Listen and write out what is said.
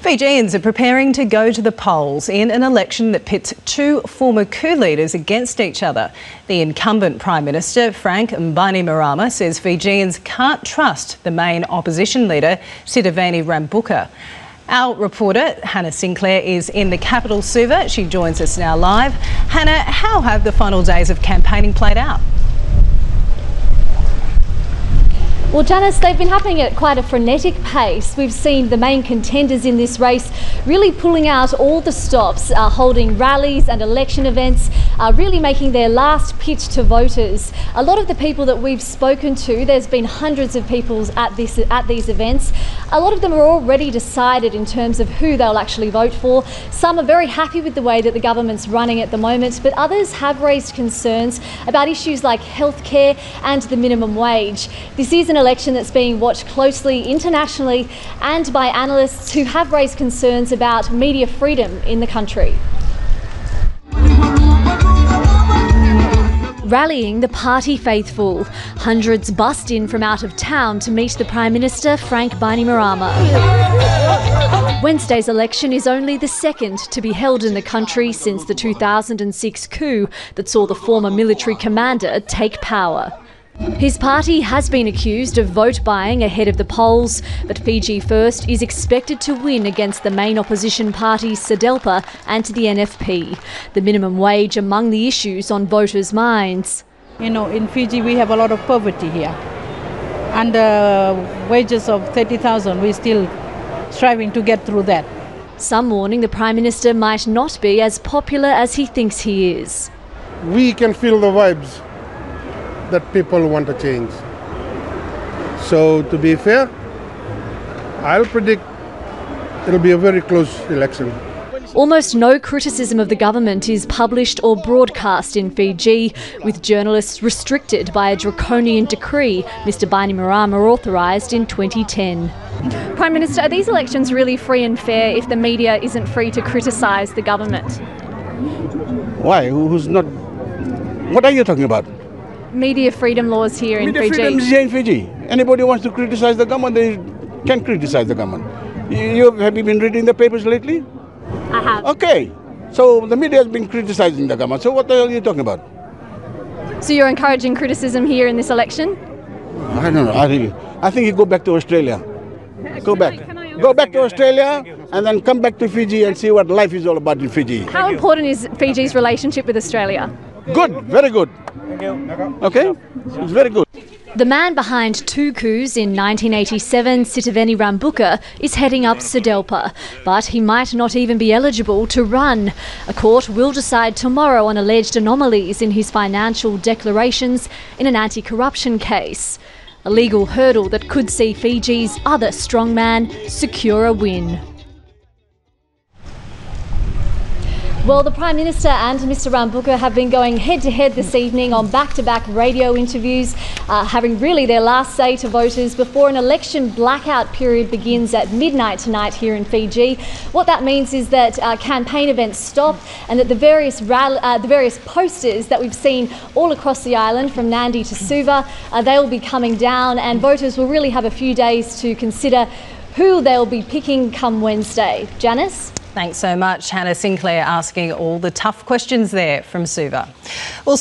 Fijians are preparing to go to the polls in an election that pits two former coup leaders against each other. The incumbent Prime Minister, Frank Bainimarama, says Fijians can't trust the main opposition leader, Bainimarama. Our reporter, Hannah Sinclair, is in the capital, Suva. She joins us now live. Hannah, how have the final days of campaigning played out? Well, Janice, they've been happening at quite a frenetic pace. We've seen the main contenders in this race really pulling out all the stops, holding rallies and election events, really making their last pitch to voters. A lot of the people that we've spoken to, there's been hundreds of people at these events. A lot of them are already decided in terms of who they'll actually vote for. Some are very happy with the way that the government's running at the moment, but others have raised concerns about issues like healthcare and the minimum wage. This is an election that's being watched closely internationally and by analysts who have raised concerns about media freedom in the country. Rallying the party faithful, hundreds bussed in from out of town to meet the Prime Minister, Frank Bainimarama. Wednesday's election is only the second to be held in the country since the 2006 coup that saw the former military commander take power. His party has been accused of vote buying ahead of the polls, but Fiji First is expected to win against the main opposition parties SEDELPA and the NFP. The minimum wage among the issues on voters' minds. You know, in Fiji we have a lot of poverty here. And wages of 30,000, we're still striving to get through that. Some warning the Prime Minister might not be as popular as he thinks he is. We can feel the vibes that people want to change. So to be fair, I'll predict it'll be a very close election. Almost no criticism of the government is published or broadcast in Fiji, with journalists restricted by a draconian decree Mr Bainimarama authorised in 2010. Prime Minister, are these elections really free and fair if the media isn't free to criticise the government? Why? Who's not? What are you talking about? Media freedom laws here in Fiji. Media freedom is here in Fiji. Anybody wants to criticise the government, they can criticise the government. Have you been reading the papers lately? I have. Okay. So the media has been criticising the government. So what the hell are you talking about? So you're encouraging criticism here in this election? I don't know. I think you go back to Australia. Go back. Go back to Australia and then come back to Fiji and see what life is all about in Fiji. How important is Fiji's relationship with Australia? Good. Very good. Okay? It's very good. The man behind two coups in 1987, Bainimarama, is heading up SEDELPA, but he might not even be eligible to run. A court will decide tomorrow on alleged anomalies in his financial declarations in an anti-corruption case. A legal hurdle that could see Fiji's other strongman secure a win. Well, the Prime Minister and Mr Rambuka have been going head-to-head this evening on back-to-back radio interviews, having really their last say to voters before an election blackout period begins at midnight tonight here in Fiji. What that means is that campaign events stop and that the various posters that we've seen all across the island, from Nadi to Suva, they will be coming down, and voters will really have a few days to consider who they'll be picking come Wednesday. Janice? Thanks so much, Hannah Sinclair, asking all the tough questions there from Suva. Well,